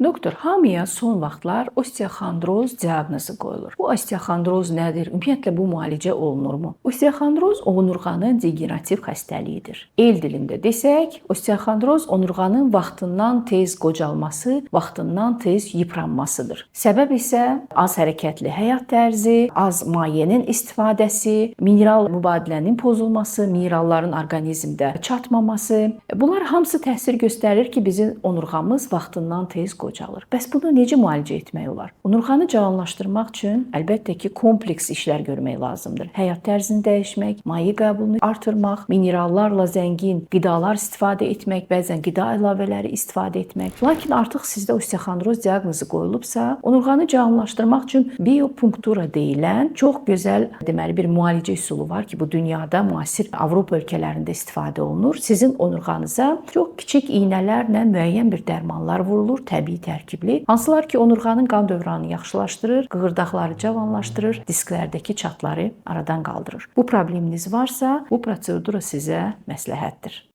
Doktor, hamıya son vaxtlar osteoxondroz diaqnozu qoyulur. Bu osteoxondroz nədir? Ümumiyyətlə bu müalicə olunurmu? Osteoxondroz onurğanın degenerativ xəstəliyidir. El dilində desək, osteoxondroz onurğanın vaxtından tez qocalması, vaxtından tez yıpranmasıdır. Səbəb isə az hərəkətli həyat tərzi, az mayenin istifadəsi, mineral mübadilənin pozulması, mineralların orqanizmdə çatmaması. Bunlar hamısı təsir göstərir ki, bizim onurğamız vaxtından tez qocalır. Bəs bunu necə müalicə etmək olar? Onurğanı cavanlaşdırmaq üçün əlbəttə ki, kompleks işlər görmək lazımdır. Həyat tərzini dəyişmək, maye qəbulunu artırmaq, minerallarla zəngin qidalar istifadə etmək, bəzən qida əlavələri istifadə etmək. Lakin artıq sizdə osteoxondroz diaqnozu qoyulubsa, onurğanı cavanlaşdırmaq üçün biopunktura deyilən çox gözəl, bir müalicə üsulu var ki, bu dünyada müasir Avropa ölkələrində istifadə olunur. Sizin onurğanıza çox kiçik iynələrlə müəyyən bir dərmanlar vurulur, təbii tərkibli, hansılar ki, onurğanın qan dövranını yaxşılaşdırır, qığırdaqları cavanlaşdırır, disklərdəki çatları aradan qaldırır. Bu probleminiz varsa, bu prosedura sizə məsləhətdir.